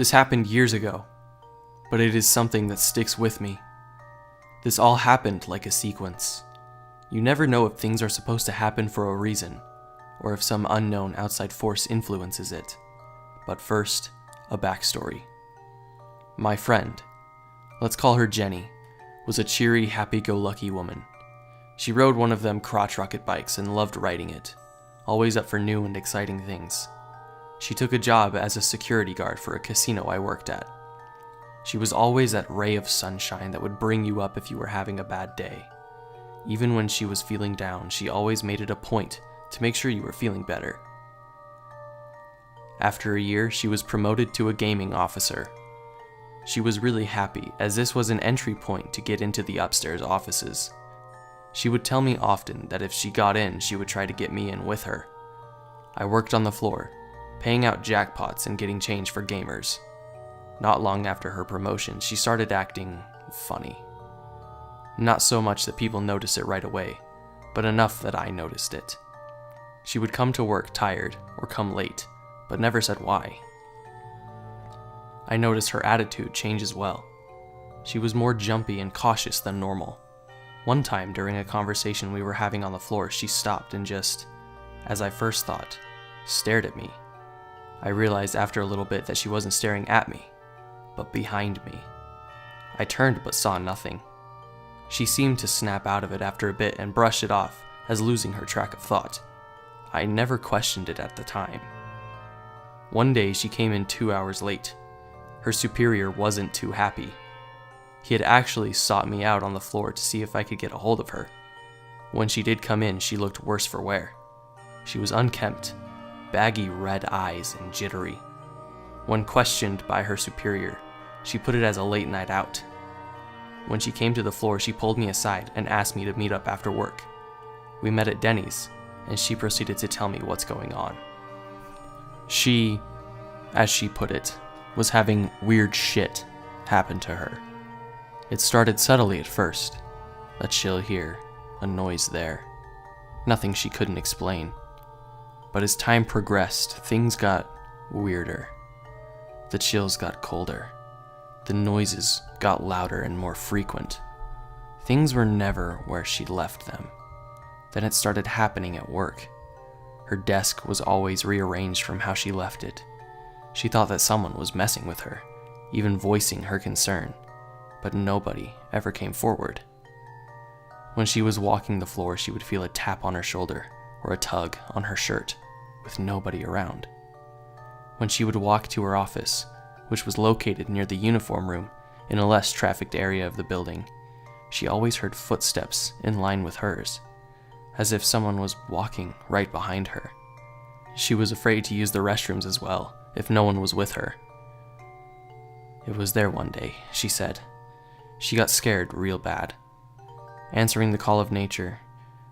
This happened years ago, but it is something that sticks with me. This all happened like a sequence. You never know if things are supposed to happen for a reason, or if some unknown outside force influences it. But first, a backstory. My friend, let's call her Jenny, was a cheery, happy-go-lucky woman. She rode one of them crotch rocket bikes and loved riding it, always up for new and exciting things. She took a job as a security guard for a casino I worked at. She was always that ray of sunshine that would bring you up if you were having a bad day. Even when she was feeling down, she always made it a point to make sure you were feeling better. After a year, she was promoted to a gaming officer. She was really happy, as this was an entry point to get into the upstairs offices. She would tell me often that if she got in, she would try to get me in with her. I worked on the floor, paying out jackpots and getting change for gamers. Not long after her promotion, she started acting funny. Not so much that people noticed it right away, but enough that I noticed it. She would come to work tired or come late, but never said why. I noticed her attitude change as well. She was more jumpy and cautious than normal. One time during a conversation we were having on the floor, she stopped and just, as I first thought, stared at me. I realized after a little bit that she wasn't staring at me, but behind me. I turned but saw nothing. She seemed to snap out of it after a bit and brushed it off as losing her track of thought. I never questioned it at the time. One day she came in 2 hours late. Her superior wasn't too happy. He had actually sought me out on the floor to see if I could get a hold of her. When she did come in, she looked worse for wear. She was unkempt, baggy red eyes and jittery. When questioned by her superior, she put it as a late night out. When she came to the floor, she pulled me aside and asked me to meet up after work. We met at Denny's, and she proceeded to tell me what's going on. She, as she put it, was having weird shit happen to her. It started subtly at first. A chill here, a noise there. Nothing she couldn't explain. But as time progressed, things got weirder. The chills got colder. The noises got louder and more frequent. Things were never where she left them. Then it started happening at work. Her desk was always rearranged from how she left it. She thought that someone was messing with her, even voicing her concern, but nobody ever came forward. When she was walking the floor, she would feel a tap on her shoulder or a tug on her shirt, with nobody around. When she would walk to her office, which was located near the uniform room in a less trafficked area of the building, she always heard footsteps in line with hers, as if someone was walking right behind her. She was afraid to use the restrooms as well, if no one was with her. It was there one day, she said. She got scared real bad. Answering the call of nature,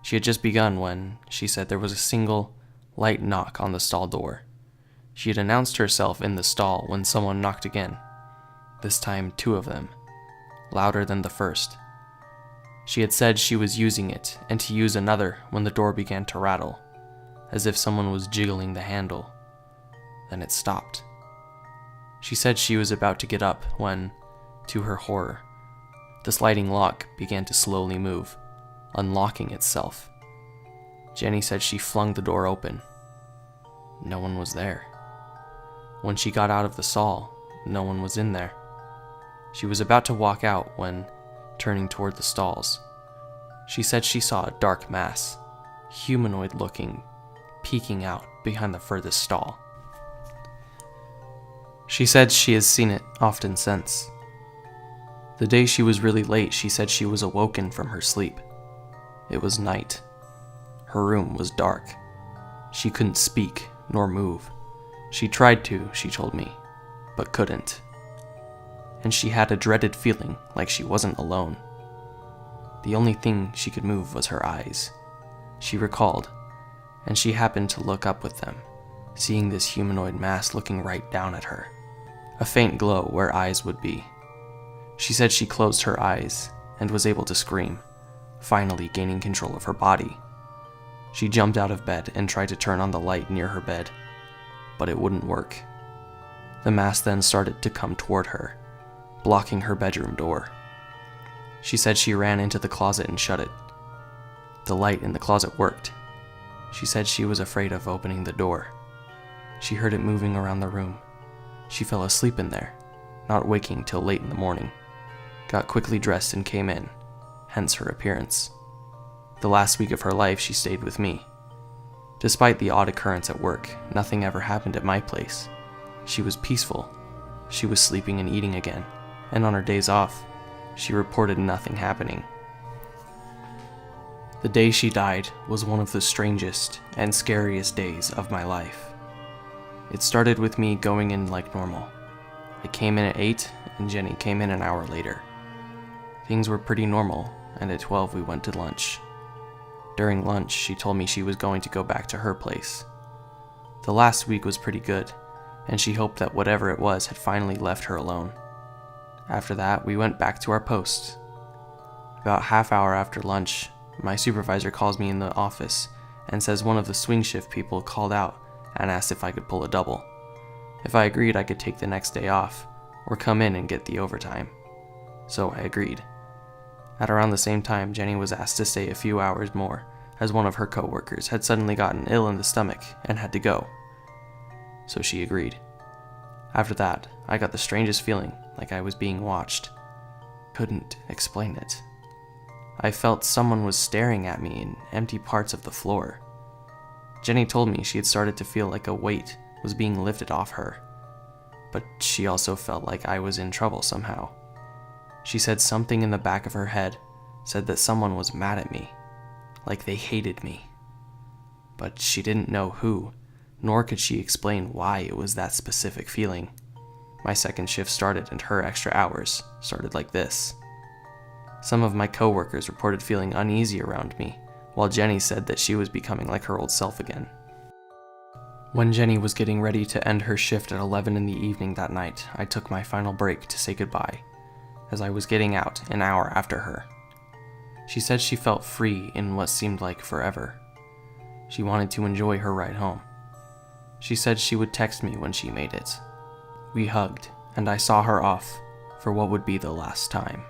she had just begun when, she said, there was a single, light knock on the stall door. She had announced herself in the stall when someone knocked again. This time 2 of them, louder than the first. She had said she was using it and to use another when the door began to rattle, as if someone was jiggling the handle. Then it stopped. She said she was about to get up when, to her horror, the sliding lock began to slowly move, unlocking itself. Jenny said she flung the door open. No one was there. When she got out of the stall, no one was in there. She was about to walk out when, turning toward the stalls, she said she saw a dark mass, humanoid-looking, peeking out behind the furthest stall. She said she has seen it often since. The day she was really late, she said she was awoken from her sleep. It was night. Her room was dark. She couldn't speak nor move. She tried to, she told me, but couldn't. And she had a dreaded feeling like she wasn't alone. The only thing she could move was her eyes. She recalled, and she happened to look up with them, seeing this humanoid mass looking right down at her. A faint glow where eyes would be. She said she closed her eyes and was able to scream, finally gaining control of her body. She jumped out of bed and tried to turn on the light near her bed, but it wouldn't work. The mass then started to come toward her, blocking her bedroom door. She said she ran into the closet and shut it. The light in the closet worked. She said she was afraid of opening the door. She heard it moving around the room. She fell asleep in there, not waking till late in the morning. Got quickly dressed and came in, hence her appearance. The last week of her life, she stayed with me. Despite the odd occurrence at work, nothing ever happened at my place. She was peaceful. She was sleeping and eating again, and on her days off, she reported nothing happening. The day she died was one of the strangest and scariest days of my life. It started with me going in like normal. I came in at 8 and Jenny came in an hour later. Things were pretty normal, and at 12 we went to lunch. During lunch, she told me she was going to go back to her place. The last week was pretty good, and she hoped that whatever it was had finally left her alone. After that, we went back to our posts. About half hour after lunch, my supervisor calls me in the office and says one of the swing shift people called out and asked if I could pull a double. If I agreed, I could take the next day off or come in and get the overtime. So I agreed. At around the same time, Jenny was asked to stay a few hours more as one of her coworkers had suddenly gotten ill in the stomach and had to go. So she agreed. After that, I got the strangest feeling, like I was being watched. Couldn't explain it. I felt someone was staring at me in empty parts of the floor. Jenny told me she had started to feel like a weight was being lifted off her, but she also felt like I was in trouble somehow. She said something in the back of her head said that someone was mad at me, like they hated me. But she didn't know who, nor could she explain why it was that specific feeling. My second shift started and her extra hours started like this. Some of my coworkers reported feeling uneasy around me, while Jenny said that she was becoming like her old self again. When Jenny was getting ready to end her shift at 11 in the evening that night, I took my final break to say goodbye, as I was getting out an hour after her. She said she felt free in what seemed like forever. She wanted to enjoy her ride home. She said she would text me when she made it. We hugged, and I saw her off for what would be the last time.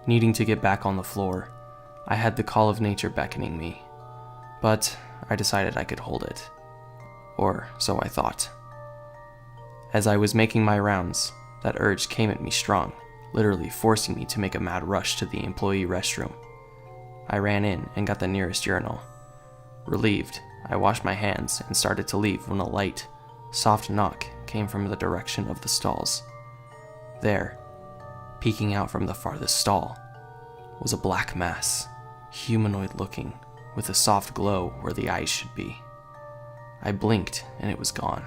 Needing to get back on the floor, I had the call of nature beckoning me, but I decided I could hold it. Or so I thought. As I was making my rounds, that urge came at me strong, literally forcing me to make a mad rush to the employee restroom. I ran in and got the nearest urinal. Relieved, I washed my hands and started to leave when a light, soft knock came from the direction of the stalls. There, peeking out from the farthest stall, was a black mass, humanoid-looking, with a soft glow where the eyes should be. I blinked and it was gone.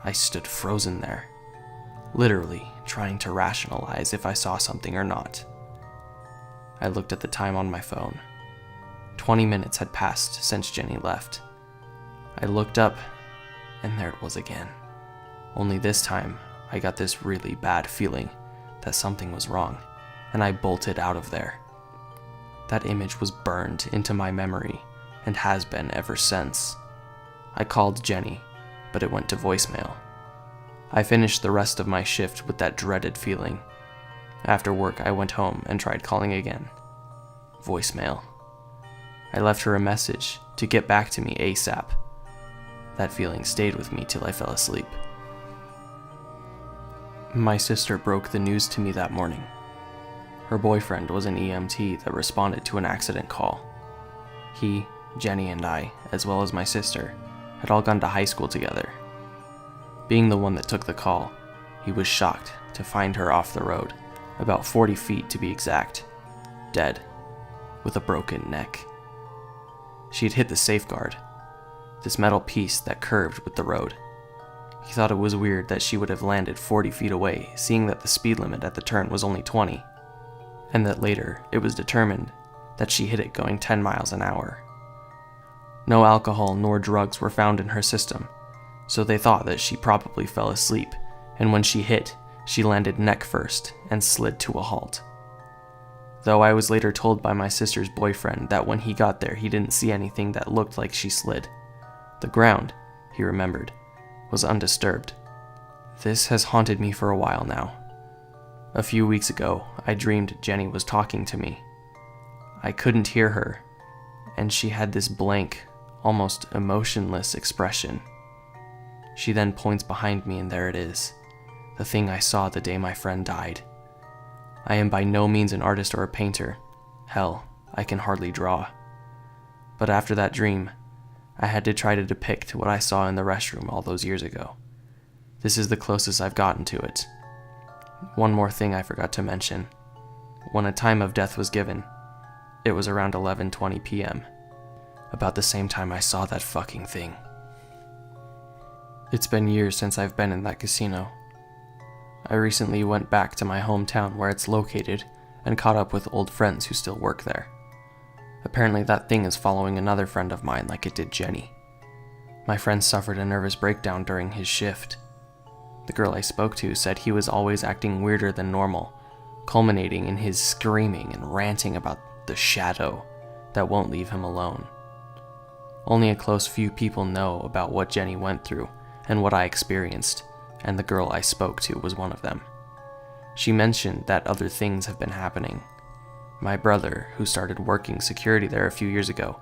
I stood frozen there, literally trying to rationalize if I saw something or not. I looked at the time on my phone. 20 minutes had passed since Jenny left. I looked up, and there it was again. Only this time, I got this really bad feeling that something was wrong, and I bolted out of there. That image was burned into my memory, and has been ever since. I called Jenny, but it went to voicemail. I finished the rest of my shift with that dreaded feeling. After work, I went home and tried calling again. Voicemail. I left her a message to get back to me ASAP. That feeling stayed with me till I fell asleep. My sister broke the news to me that morning. Her boyfriend was an EMT that responded to an accident call. He, Jenny, and I, as well as my sister, had all gone to high school together. Being the one that took the call, he was shocked to find her off the road, about 40 feet to be exact, dead, with a broken neck. She had hit the safeguard, this metal piece that curved with the road. He thought it was weird that she would have landed 40 feet away, seeing that the speed limit at the turn was only 20, and that later it was determined that she hit it going 10 miles an hour. No alcohol nor drugs were found in her system, so they thought that she probably fell asleep, and when she hit, she landed neck first and slid to a halt. Though I was later told by my sister's boyfriend that when he got there he didn't see anything that looked like she slid. The ground, he remembered, was undisturbed, This has haunted me for a while now. A few weeks ago, I dreamed Jenny was talking to me. I couldn't hear her, and she had this blank, almost emotionless expression. She then points behind me, and there it is, the thing I saw the day my friend died. I am by no means an artist or a painter. Hell, I can hardly draw. But after that dream, I had to try to depict what I saw in the restroom all those years ago. This is the closest I've gotten to it. One more thing I forgot to mention. When a time of death was given, it was around 11:20 p.m., about the same time I saw that fucking thing. It's been years since I've been in that casino. I recently went back to my hometown where it's located and caught up with old friends who still work there. Apparently that thing is following another friend of mine like it did Jenny. My friend suffered a nervous breakdown during his shift. The girl I spoke to said he was always acting weirder than normal, culminating in his screaming and ranting about the shadow that won't leave him alone. Only a close few people know about what Jenny went through and what I experienced, and the girl I spoke to was one of them. She mentioned that other things have been happening. My brother, who started working security there a few years ago,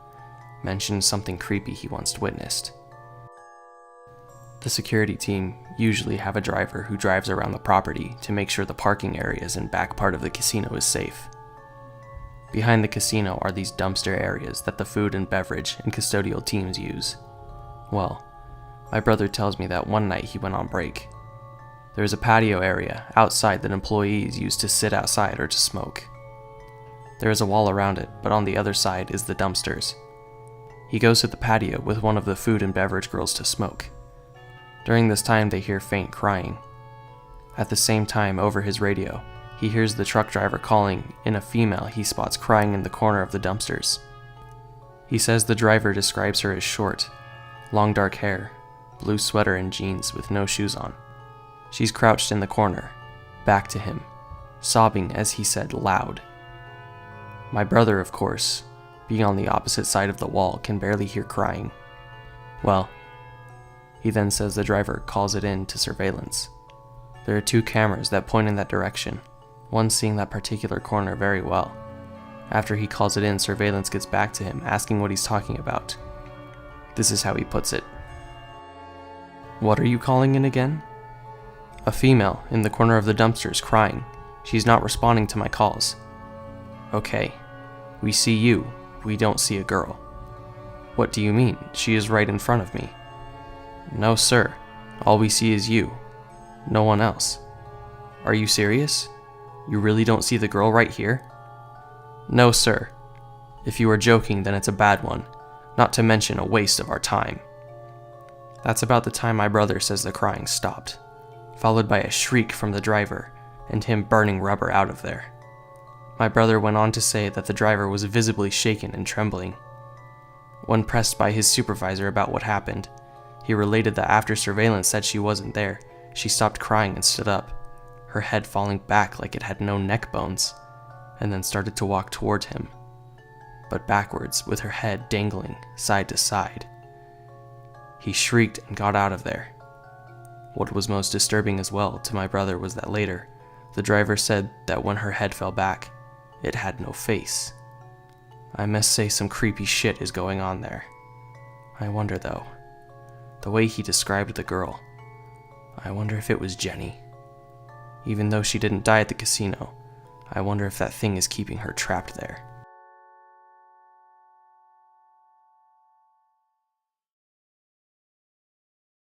mentioned something creepy he once witnessed. The security team usually have a driver who drives around the property to make sure the parking areas and back part of the casino is safe. Behind the casino are these dumpster areas that the food and beverage and custodial teams use. Well, my brother tells me that one night he went on break. There is a patio area outside that employees use to sit outside or to smoke. There is a wall around it, but on the other side is the dumpsters. He goes to the patio with one of the food and beverage girls to smoke. During this time, they hear faint crying. At the same time, over his radio, he hears the truck driver calling in a female he spots crying in the corner of the dumpsters. He says the driver describes her as short, long dark hair, blue sweater and jeans with no shoes on. She's crouched in the corner, back to him, sobbing as he said loud. My brother, of course, being on the opposite side of the wall, can barely hear crying. Well, he then says the driver calls it in to surveillance. There are 2 cameras that point in that direction, one seeing that particular corner very well. After he calls it in, surveillance gets back to him, asking what he's talking about. This is how he puts it. "What are you calling in again?" "A female in the corner of the dumpsters crying. She's not responding to my calls." "Okay, we see you, we don't see a girl." "What do you mean? She is right in front of me." "No, sir. All we see is you. No one else." "Are you serious? You really don't see the girl right here?" "No, sir. If you are joking, then it's a bad one, not to mention a waste of our time." That's about the time my brother says the crying stopped, followed by a shriek from the driver and him burning rubber out of there. My brother went on to say that the driver was visibly shaken and trembling. When pressed by his supervisor about what happened, he related that after surveillance said she wasn't there, she stopped crying and stood up, her head falling back like it had no neck bones, and then started to walk toward him, but backwards with her head dangling side to side. He shrieked and got out of there. What was most disturbing as well to my brother was that later, the driver said that when her head fell back, it had no face. I must say some creepy shit is going on there. I wonder though, the way he described the girl, I wonder if it was Jenny. Even though she didn't die at the casino, I wonder if that thing is keeping her trapped there.